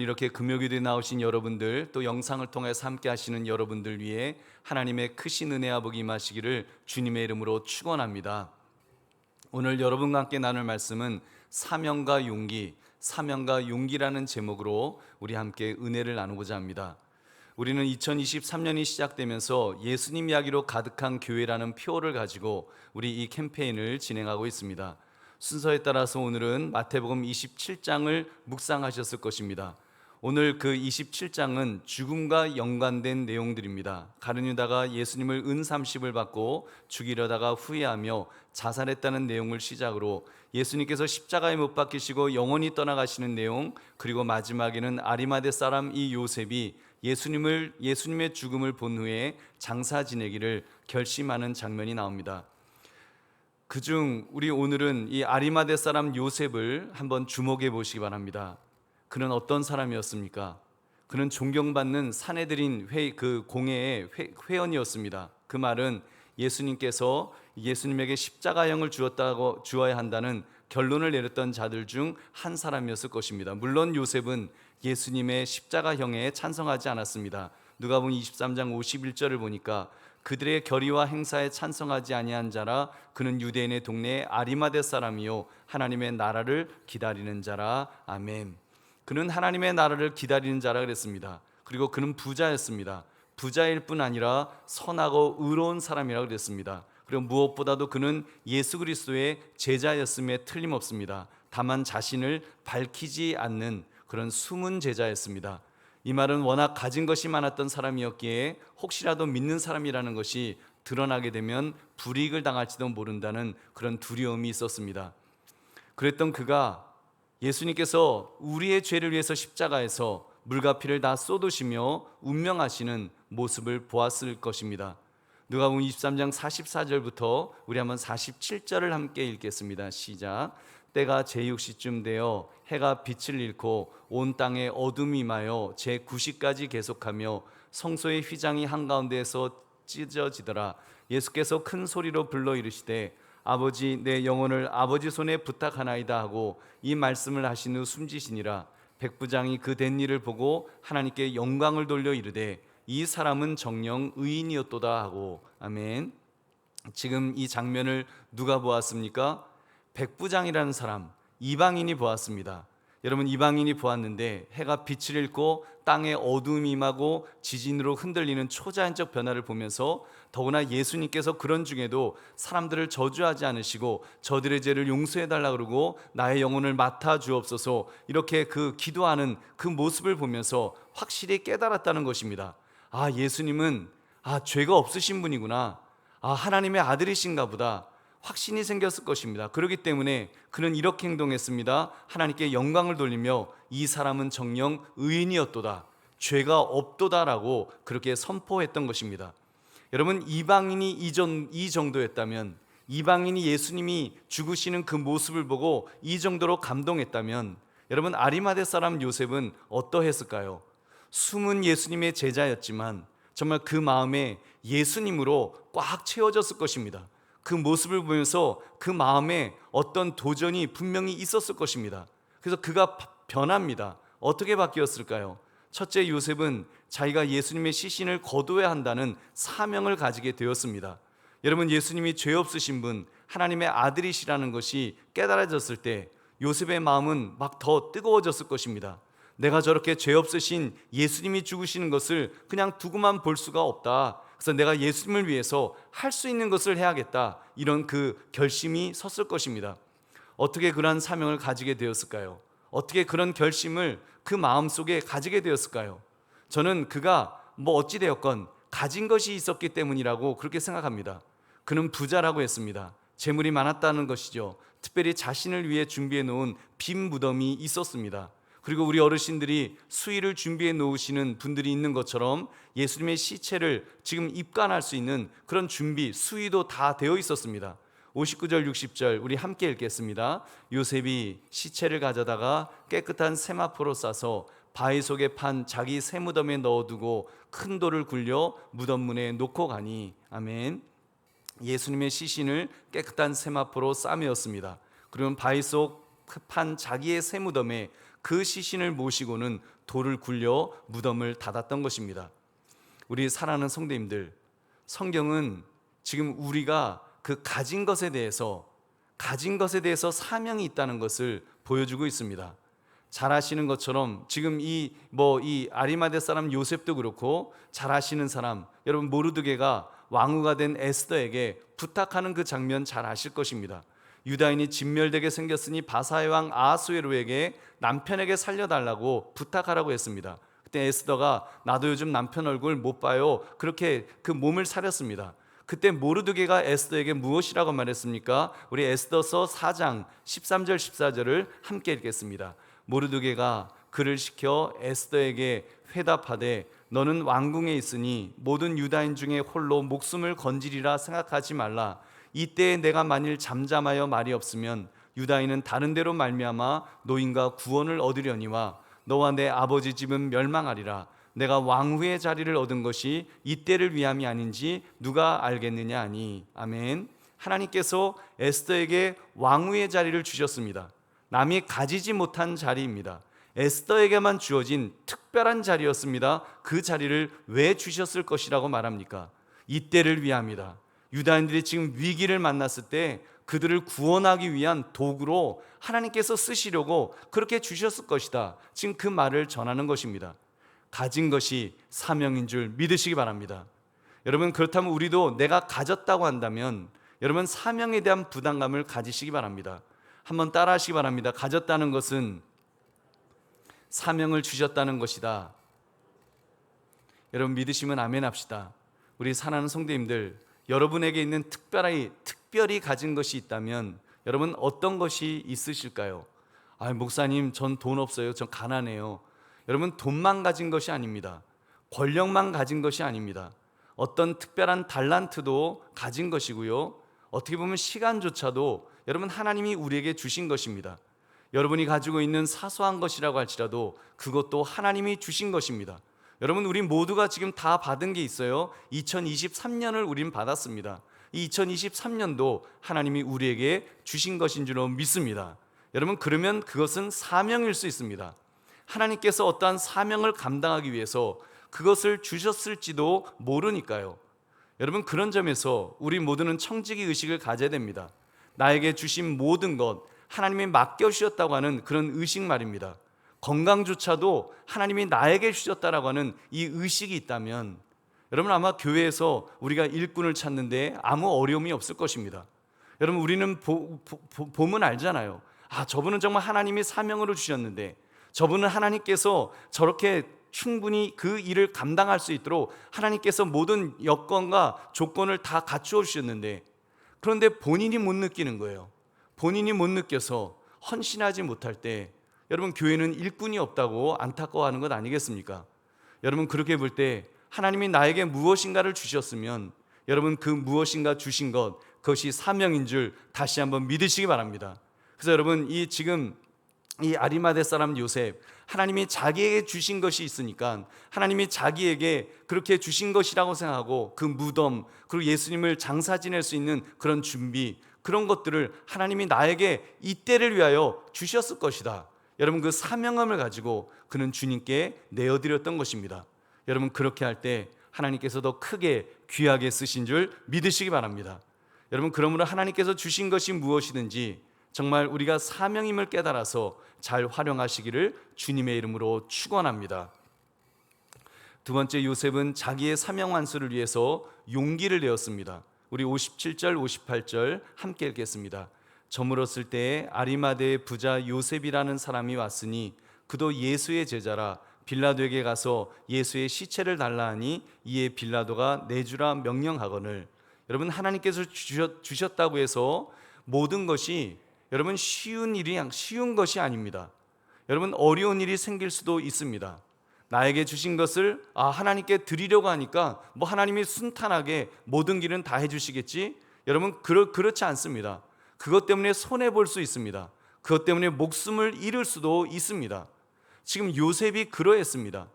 이렇게 금요일에 나오신 여러분들, 또 영상을 통해서 함께 하시는 여러분들 위해 하나님의 크신 은혜와 복이 임하시기를 주님의 이름으로 축원합니다. 오늘 여러분과 함께 나눌 말씀은 사명과 용기라는 제목으로 우리 함께 은혜를 나누고자 합니다. 우리는 2023년이 시작되면서 예수님 이야기로 가득한 교회라는 표어를 가지고 우리 이 캠페인을 진행하고 있습니다. 순서에 따라서 오늘은 마태복음 27장을 묵상하셨을 것입니다. 오늘 그 27장은 죽음과 연관된 내용들입니다. 가룟 유다가 예수님을 은 30을 받고 죽이려다가 후회하며 자살했다는 내용을 시작으로 예수님께서 십자가에 못 박히시고 영원히 떠나가시는 내용, 그리고 마지막에는 아리마대 사람 이 요셉이 예수님의 죽음을 본 후에 장사 지내기를 결심하는 장면이 나옵니다. 그중 우리 오늘은 이 아리마대 사람 요셉을 한번 주목해 보시기 바랍니다. 그는 어떤 사람이었습니까? 그는 존경받는 사내들인 그 공회의 회원이었습니다. 그 말은 예수님께서 예수님에게 십자가형을 주어야 한다는 결론을 내렸던 자들 중 한 사람이었을 것입니다. 물론 요셉은 예수님의 십자가형에 찬성하지 않았습니다. 누가복음 23장 51절을 보니까 그들의 결의와 행사에 찬성하지 아니한 자라 그는 유대인의 동네의 아리마대 사람이요 하나님의 나라를 기다리는 자라. 아멘. 그는 하나님의 나라를 기다리는 자라 그랬습니다. 그리고 그는 부자였습니다. 부자일 뿐 아니라 선하고 의로운 사람이라고 그랬습니다. 그리고 무엇보다도 그는 예수 그리스도의 제자였음에 틀림없습니다. 다만 자신을 밝히지 않는 그런 숨은 제자였습니다. 이 말은 워낙 가진 것이 많았던 사람이었기에 혹시라도 믿는 사람이라는 것이 드러나게 되면 불이익을 당할지도 모른다는 그런 두려움이 있었습니다. 그랬던 그가 예수님께서 우리의 죄를 위해서 십자가에서 물과 피를 다 쏟으시며 운명하시는 모습을 보았을 것입니다. 누가복음 23장 44절부터 우리 한번 47절을 함께 읽겠습니다. 시작. 때가 제6시쯤 되어 해가 빛을 잃고 온 땅에 어둠이 임하여 제9시까지 계속하며 성소의 휘장이 한가운데에서 찢어지더라. 예수께서 큰 소리로 불러 이르시되 아버지 내 영혼을 아버지 손에 부탁하나이다 하고 이 말씀을 하신 후 숨지시니라. 백부장이 그 된 일을 보고 하나님께 영광을 돌려 이르되 이 사람은 정녕 의인이었도다 하고. 아멘. 지금 이 장면을 누가 보았습니까? 백부장이라는 사람, 이방인이 보았습니다. 여러분, 이방인이 보았는데 해가 빛을 잃고 땅에 어둠이 임하고 지진으로 흔들리는 초자연적 변화를 보면서 더구나 예수님께서 그런 중에도 사람들을 저주하지 않으시고 저들의 죄를 용서해 달라고 그러고 나의 영혼을 맡아 주옵소서 이렇게 그 기도하는 그 모습을 보면서 확실히 깨달았다는 것입니다. 아, 예수님은 죄가 없으신 분이구나. 하나님의 아들이신가 보다. 확신이 생겼을 것입니다. 그렇기 때문에 그는 이렇게 행동했습니다. 하나님께 영광을 돌리며 이 사람은 정녕 의인이었도다, 죄가 없도다라고 그렇게 선포했던 것입니다. 여러분, 이방인이 이 정도였다면, 이방인이 예수님이 죽으시는 그 모습을 보고 이 정도로 감동했다면, 여러분, 아리마대 사람 요셉은 어떠했을까요? 숨은 예수님의 제자였지만 정말 그 마음에 예수님으로 꽉 채워졌을 것입니다. 그 모습을 보면서 그 마음에 어떤 도전이 분명히 있었을 것입니다. 그래서 그가 변합니다. 어떻게 바뀌었을까요? 첫째, 요셉은 자기가 예수님의 시신을 거둬야 한다는 사명을 가지게 되었습니다. 여러분, 예수님이 죄 없으신 분, 하나님의 아들이시라는 것이 깨달아졌을 때 요셉의 마음은 막 더 뜨거워졌을 것입니다. 내가 저렇게 죄 없으신 예수님이 죽으시는 것을 그냥 두고만 볼 수가 없다. 그래서 내가 예수님을 위해서 할 수 있는 것을 해야겠다. 이런 그 결심이 섰을 것입니다. 어떻게 그러한 사명을 가지게 되었을까요? 어떻게 그런 결심을 그 마음속에 가지게 되었을까요? 저는 그가 어찌되었건 가진 것이 있었기 때문이라고 그렇게 생각합니다. 그는 부자라고 했습니다. 재물이 많았다는 것이죠. 특별히 자신을 위해 준비해 놓은 빈 무덤이 있었습니다. 그리고 우리 어르신들이 수의를 준비해 놓으시는 분들이 있는 것처럼 예수님의 시체를 지금 입관할 수 있는 그런 준비, 수의도 다 되어 있었습니다. 59절 60절 우리 함께 읽겠습니다. 요셉이 시체를 가져다가 깨끗한 세마포로 싸서 바위 속에 판 자기 세무덤에 넣어두고 큰 돌을 굴려 무덤 문에 놓고 가니. 아멘. 예수님의 시신을 깨끗한 세마포로 싸매었습니다. 그러면 바위 속 판 자기의 세무덤에 그 시신을 모시고는 돌을 굴려 무덤을 닫았던 것입니다. 우리 사랑하는 성도님들, 성경은 지금 우리가 그 가진 것에 대해서 사명이 있다는 것을 보여주고 있습니다. 잘 아시는 것처럼 지금 이 아리마대 사람 요셉도 그렇고, 잘 아시는 사람 여러분 모르드게가 왕후가 된 에스더에게 부탁하는 그 장면 잘 아실 것입니다. 유다인이 진멸되게 생겼으니 바사의 왕 아하수에로에게 남편에게 살려달라고 부탁하라고 했습니다. 그때 에스더가 나도 요즘 남편 얼굴 못 봐요, 그렇게 그 몸을 사렸습니다. 그때 모르드게가 에스더에게 무엇이라고 말했습니까? 우리 에스더서 4장 13절 14절을 함께 읽겠습니다. 모르드게가 그를 시켜 에스더에게 회답하되 너는 왕궁에 있으니 모든 유다인 중에 홀로 목숨을 건지리라 생각하지 말라. 이때에 내가 만일 잠잠하여 말이 없으면 유다인은 다른 데로 말미암아 노인과 구원을 얻으려니와 너와 내 아버지 집은 멸망하리라. 내가 왕후의 자리를 얻은 것이 이때를 위함이 아닌지 누가 알겠느냐 하니. 아멘. 하나님께서 에스더에게 왕후의 자리를 주셨습니다. 남이 가지지 못한 자리입니다. 에스더에게만 주어진 특별한 자리였습니다. 그 자리를 왜 주셨을 것이라고 말합니까? 이때를 위함이다. 유다인들이 지금 위기를 만났을 때 그들을 구원하기 위한 도구로 하나님께서 쓰시려고 그렇게 주셨을 것이다. 지금 그 말을 전하는 것입니다. 가진 것이 사명인 줄 믿으시기 바랍니다. 여러분, 그렇다면 우리도 내가 가졌다고 한다면 여러분 사명에 대한 부담감을 가지시기 바랍니다. 한번 따라 하시기 바랍니다. 가졌다는 것은 사명을 주셨다는 것이다. 여러분 믿으시면 아멘 합시다. 우리 사랑하는 성도님들, 여러분에게 있는 특별히 가진 것이 있다면 여러분 어떤 것이 있으실까요? 목사님 전 돈 없어요, 전 가난해요. 여러분 돈만 가진 것이 아닙니다. 권력만 가진 것이 아닙니다. 어떤 특별한 달란트도 가진 것이고요, 어떻게 보면 시간조차도 여러분 하나님이 우리에게 주신 것입니다. 여러분이 가지고 있는 사소한 것이라고 할지라도 그것도 하나님이 주신 것입니다. 여러분 우리 모두가 지금 다 받은 게 있어요. 2023년을 우린 받았습니다. 이 2023년도 하나님이 우리에게 주신 것인 줄로 믿습니다. 여러분 그러면 그것은 사명일 수 있습니다. 하나님께서 어떠한 사명을 감당하기 위해서 그것을 주셨을지도 모르니까요. 여러분 그런 점에서 우리 모두는 청지기 의식을 가져야 됩니다. 나에게 주신 모든 것 하나님이 맡겨주셨다고 하는 그런 의식 말입니다. 건강조차도 하나님이 나에게 주셨다라고 하는 이 의식이 있다면 여러분 아마 교회에서 우리가 일꾼을 찾는데 아무 어려움이 없을 것입니다. 여러분 우리는 보면 알잖아요. 저분은 정말 하나님이 사명으로 주셨는데, 저분은 하나님께서 저렇게 충분히 그 일을 감당할 수 있도록 하나님께서 모든 여건과 조건을 다 갖추어 주셨는데, 그런데 본인이 못 느끼는 거예요. 본인이 못 느껴서 헌신하지 못할 때 여러분 교회는 일꾼이 없다고 안타까워하는 것 아니겠습니까? 여러분 그렇게 볼 때 하나님이 나에게 무엇인가를 주셨으면 여러분 그 무엇인가 주신 것, 그것이 사명인 줄 다시 한번 믿으시기 바랍니다. 그래서 여러분 지금 이 아리마대 사람 요셉, 하나님이 자기에게 주신 것이 있으니까 하나님이 자기에게 그렇게 주신 것이라고 생각하고 그 무덤, 그리고 예수님을 장사 지낼 수 있는 그런 준비, 그런 것들을 하나님이 나에게 이때를 위하여 주셨을 것이다. 여러분 그 사명감을 가지고 그는 주님께 내어드렸던 것입니다. 여러분 그렇게 할 때 하나님께서 더 크게 귀하게 쓰신 줄 믿으시기 바랍니다. 여러분 그러므로 하나님께서 주신 것이 무엇이든지 정말 우리가 사명임을 깨달아서 잘 활용하시기를 주님의 이름으로 축원합니다. 두 번째, 요셉은 자기의 사명 완수를 위해서 용기를 내었습니다. 우리 57절 58절 함께 읽겠습니다. 저물었을 때에 아리마대의 부자 요셉이라는 사람이 왔으니 그도 예수의 제자라. 빌라도에게 가서 예수의 시체를 달라 하니 이에 빌라도가 내주라 명령하거늘. 여러분 하나님께서 주셨다고 해서 모든 것이 여러분 쉬운 것이 아닙니다. 여러분 어려운 일이 생길 수도 있습니다. 나에게 주신 것을 하나님께 드리려고 하니까 하나님이 순탄하게 모든 길은 다 해주시겠지? 여러분 그렇지 않습니다. 그것 때문에 손해볼 수 있습니다. 그것 때문에 목숨을 잃을 수도 있습니다. 지금 요셉이 그러했습니다.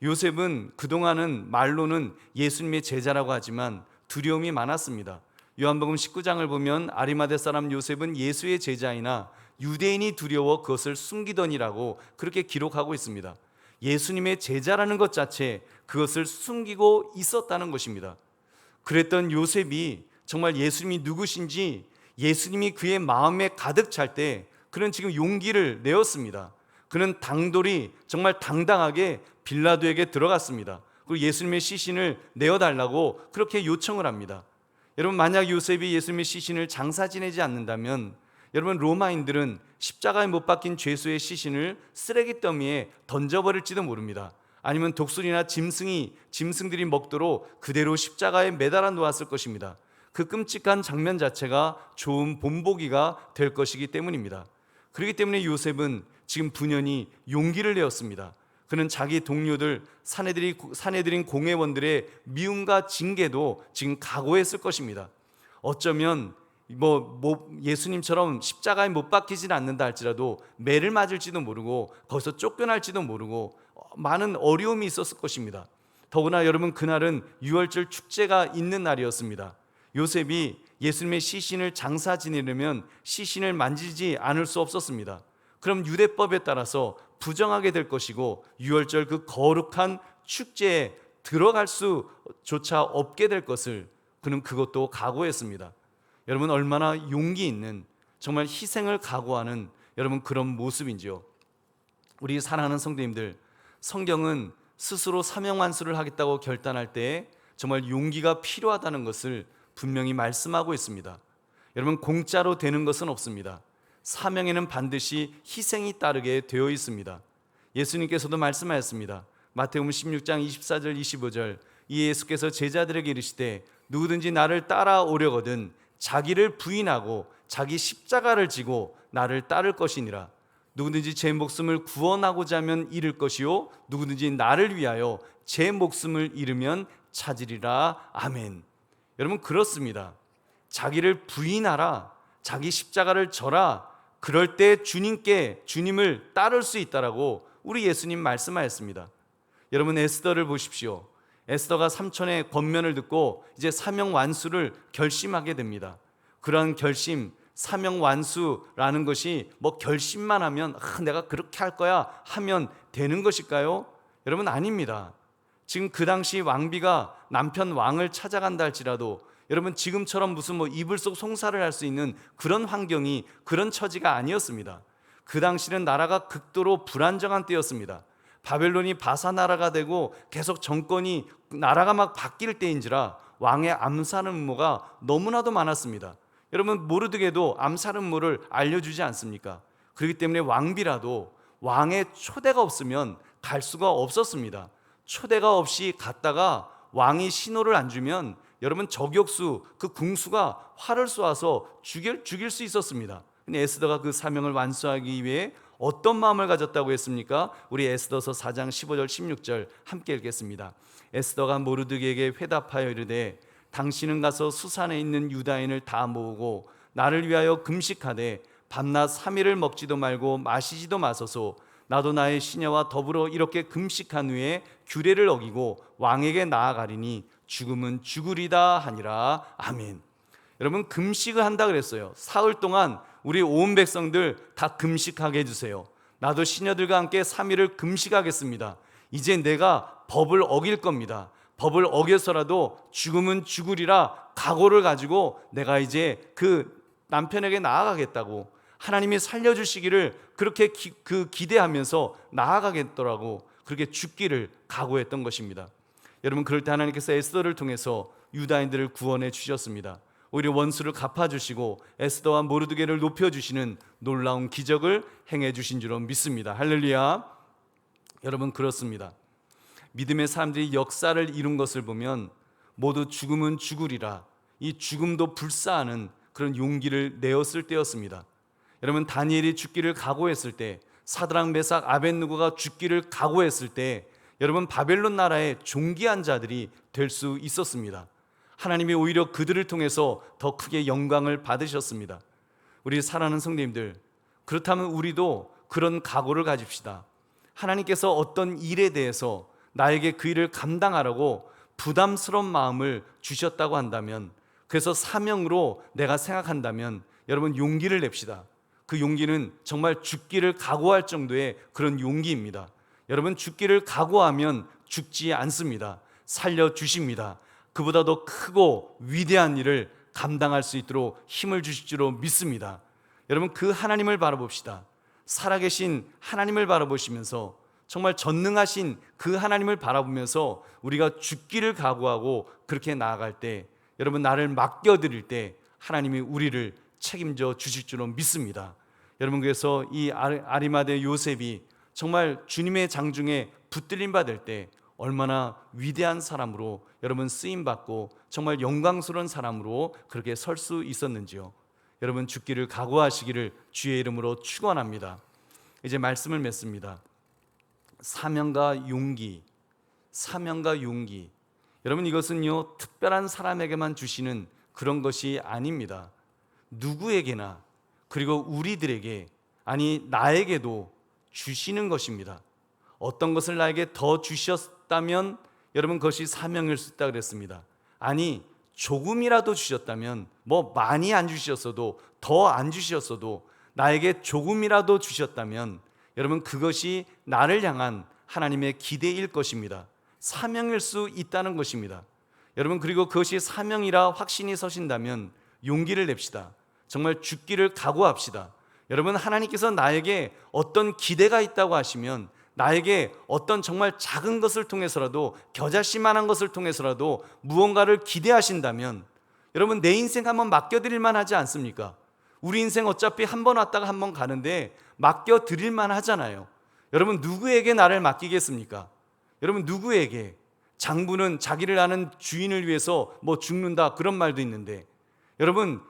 요셉은 그동안은 말로는 예수님의 제자라고 하지만 두려움이 많았습니다. 요한복음 19장을 보면 아리마대 사람 요셉은 예수의 제자이나 유대인이 두려워 그것을 숨기더니라고 그렇게 기록하고 있습니다. 예수님의 제자라는 것 자체, 그것을 숨기고 있었다는 것입니다. 그랬던 요셉이 정말 예수님이 누구신지 예수님이 그의 마음에 가득 찰 때 그는 지금 용기를 내었습니다. 그는 당돌이 정말 당당하게 빌라도에게 들어갔습니다. 그리고 예수님의 시신을 내어달라고 그렇게 요청을 합니다. 여러분, 만약 요셉이 예수님의 시신을 장사 지내지 않는다면 여러분, 로마인들은 십자가에 못 박힌 죄수의 시신을 쓰레기 더미에 던져버릴지도 모릅니다. 아니면 독수리나 짐승들이 먹도록 그대로 십자가에 매달아 놓았을 것입니다. 그 끔찍한 장면 자체가 좋은 본보기가 될 것이기 때문입니다. 그렇기 때문에 요셉은 지금 분연히 용기를 내었습니다. 그는 자기 동료들, 사내들인 공회원들의 미움과 징계도 지금 각오했을 것입니다. 어쩌면 예수님처럼 십자가에 못 박히진 않는다 할지라도 매를 맞을지도 모르고 거기서 쫓겨날지도 모르고 많은 어려움이 있었을 것입니다. 더구나 여러분, 그날은 유월절 축제가 있는 날이었습니다. 요셉이 예수님의 시신을 장사 지내려면 시신을 만지지 않을 수 없었습니다. 그럼 유대법에 따라서 부정하게 될 것이고 유월절 그 거룩한 축제에 들어갈 수조차 없게 될 것을 그는 그것도 각오했습니다. 여러분, 얼마나 용기 있는, 정말 희생을 각오하는 여러분 그런 모습인지요. 우리 사랑하는 성도님들, 성경은 스스로 사명완수를 하겠다고 결단할 때 정말 용기가 필요하다는 것을 분명히 말씀하고 있습니다. 여러분, 공짜로 되는 것은 없습니다. 사명에는 반드시 희생이 따르게 되어 있습니다. 예수님께서도 말씀하셨습니다. 마태복음 16장 24절 25절, 이 예수께서 제자들에게 이르시되 누구든지 나를 따라오려거든 자기를 부인하고 자기 십자가를 지고 나를 따를 것이니라. 누구든지 제 목숨을 구원하고자 하면 잃을 것이요 누구든지 나를 위하여 제 목숨을 잃으면 찾으리라. 아멘. 여러분, 그렇습니다. 자기를 부인하라, 자기 십자가를 져라. 그럴 때 주님을 따를 수 있다라고 우리 예수님 말씀하셨습니다. 여러분, 에스더를 보십시오. 에스더가 삼촌의 권면을 듣고 이제 사명 완수를 결심하게 됩니다. 그러한 결심, 사명 완수라는 것이 결심만 하면 내가 그렇게 할 거야 하면 되는 것일까요? 여러분, 아닙니다. 지금 그 당시 왕비가 남편 왕을 찾아간다 할지라도 여러분, 지금처럼 무슨 이불 속 송사를 할 수 있는 그런 환경이, 그런 처지가 아니었습니다. 그 당시는 나라가 극도로 불안정한 때였습니다. 바벨론이 바사 나라가 되고 계속 정권이, 나라가 막 바뀔 때인지라 왕의 암살 음모가 너무나도 많았습니다. 여러분, 모르드게도 암살 음모를 알려주지 않습니까? 그렇기 때문에 왕비라도 왕의 초대가 없으면 갈 수가 없었습니다. 초대가 없이 갔다가 왕이 신호를 안 주면 여러분, 저격수, 그 궁수가 활을 쏘아서 죽일 수 있었습니다. 근데 에스더가 그 사명을 완수하기 위해 어떤 마음을 가졌다고 했습니까? 우리 에스더서 4장 15절 16절 함께 읽겠습니다. 에스더가 모르드게에게 회답하여 이르되 당신은 가서 수산에 있는 유다인을 다 모으고 나를 위하여 금식하되 밤낮 3일을 먹지도 말고 마시지도 마소서. 나도 나의 시녀와 더불어 이렇게 금식한 후에 규례를 어기고 왕에게 나아가리니 죽음은 죽으리다 하니라. 아멘. 여러분, 금식을 한다 그랬어요. 사흘 동안 우리 온 백성들 다 금식하게 해주세요. 나도 시녀들과 함께 3일을 금식하겠습니다. 이제 내가 법을 어길 겁니다. 법을 어겨서라도 죽음은 죽으리라 각오를 가지고 내가 이제 그 남편에게 나아가겠다고, 하나님이 살려주시기를 그렇게 기대하면서 나아가겠더라고, 그렇게 죽기를 각오했던 것입니다. 여러분, 그럴 때 하나님께서 에스더를 통해서 유다인들을 구원해 주셨습니다. 오히려 원수를 갚아주시고 에스더와 모르드게를 높여주시는 놀라운 기적을 행해 주신 줄로 믿습니다. 할렐루야. 여러분, 그렇습니다. 믿음의 사람들이 역사를 이룬 것을 보면 모두 죽음은 죽으리라, 이 죽음도 불사하는 그런 용기를 내었을 때였습니다. 여러분, 다니엘이 죽기를 각오했을 때, 사드락 메삭 아벳느고가 죽기를 각오했을 때 여러분, 바벨론 나라의 존귀한 자들이 될 수 있었습니다. 하나님이 오히려 그들을 통해서 더 크게 영광을 받으셨습니다. 우리 사랑하는 성도님들, 그렇다면 우리도 그런 각오를 가집시다. 하나님께서 어떤 일에 대해서 나에게 그 일을 감당하라고 부담스러운 마음을 주셨다고 한다면, 그래서 사명으로 내가 생각한다면 여러분, 용기를 냅시다. 그 용기는 정말 죽기를 각오할 정도의 그런 용기입니다. 여러분, 죽기를 각오하면 죽지 않습니다. 살려주십니다. 그보다 더 크고 위대한 일을 감당할 수 있도록 힘을 주실 줄로 믿습니다. 여러분, 그 하나님을 바라봅시다. 살아계신 하나님을 바라보시면서, 정말 전능하신 그 하나님을 바라보면서 우리가 죽기를 각오하고 그렇게 나아갈 때, 여러분, 나를 맡겨드릴 때 하나님이 우리를 책임져 주실 줄로 믿습니다. 여러분, 그래서 이 아리마대 요셉이 정말 주님의 장중에 붙들림 받을 때 얼마나 위대한 사람으로 여러분 쓰임받고 정말 영광스러운 사람으로 그렇게 설 수 있었는지요. 여러분, 죽기를 각오하시기를 주의 이름으로 축원합니다. 이제 말씀을 맺습니다. 사명과 용기, 사명과 용기. 여러분, 이것은요 특별한 사람에게만 주시는 그런 것이 아닙니다. 누구에게나, 그리고 우리들에게, 아니 나에게도 주시는 것입니다. 어떤 것을 나에게 더 주셨다면 여러분 그것이 사명일 수 있다 그랬습니다. 아니 조금이라도 주셨다면, 뭐 많이 안 주셨어도, 더 안 주셨어도 나에게 조금이라도 주셨다면 여러분 그것이 나를 향한 하나님의 기대일 것입니다. 사명일 수 있다는 것입니다. 여러분, 그리고 그것이 사명이라 확신이 서신다면 용기를 냅시다. 정말 죽기를 각오합시다. 여러분, 하나님께서 나에게 어떤 기대가 있다고 하시면, 나에게 어떤 정말 작은 것을 통해서라도, 겨자씨만한 것을 통해서라도 무언가를 기대하신다면 여러분 내 인생 한번 맡겨드릴 만하지 않습니까? 우리 인생 어차피 한 번 왔다가 한 번 가는데 맡겨드릴 만하잖아요. 여러분, 누구에게 나를 맡기겠습니까? 여러분, 누구에게? 장부는 자기를 아는 주인을 위해서 뭐 죽는다 그런 말도 있는데, 여러분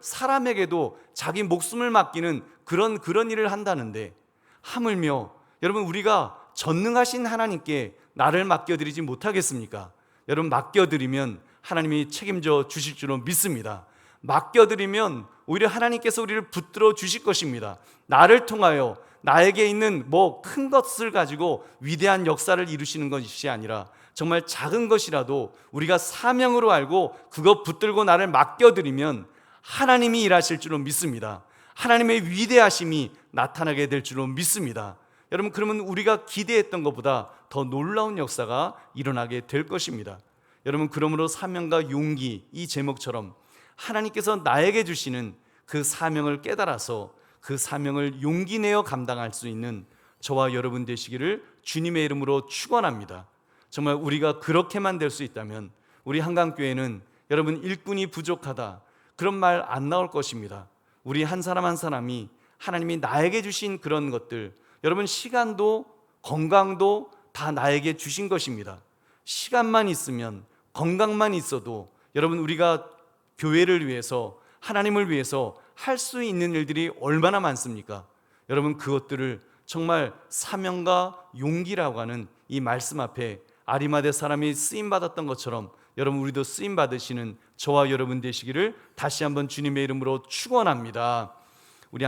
사람에게도 자기 목숨을 맡기는 그런 일을 한다는데, 하물며 여러분 우리가 전능하신 하나님께 나를 맡겨드리지 못하겠습니까? 여러분, 맡겨드리면 하나님이 책임져 주실 줄로 믿습니다. 맡겨드리면 오히려 하나님께서 우리를 붙들어 주실 것입니다. 나를 통하여 나에게 있는 뭐 큰 것을 가지고 위대한 역사를 이루시는 것이 아니라 정말 작은 것이라도 우리가 사명으로 알고 그거 붙들고 나를 맡겨드리면 하나님이 일하실 줄로 믿습니다. 하나님의 위대하심이 나타나게 될 줄로 믿습니다. 여러분, 그러면 우리가 기대했던 것보다 더 놀라운 역사가 일어나게 될 것입니다. 여러분, 그러므로 사명과 용기, 이 제목처럼 하나님께서 나에게 주시는 그 사명을 깨달아서 그 사명을 용기 내어 감당할 수 있는 저와 여러분 되시기를 주님의 이름으로 축원합니다. 정말 우리가 그렇게만 될 수 있다면 우리 한강교회는 여러분 일꾼이 부족하다 그런 말 안 나올 것입니다. 우리 한 사람 한 사람이 하나님이 나에게 주신 그런 것들, 여러분 시간도 건강도 다 나에게 주신 것입니다. 시간만 있으면, 건강만 있어도 여러분 우리가 교회를 위해서, 하나님을 위해서 할 수 있는 일들이 얼마나 많습니까? 여러분, 그것들을 정말 사명과 용기라고 하는 이 말씀 앞에 아리마대 사람이 쓰임받았던 것처럼 여러분 우리도 쓰임받으시는 저와 여러분 되시기를 다시 한번 주님의 이름으로 축원합니다. 우리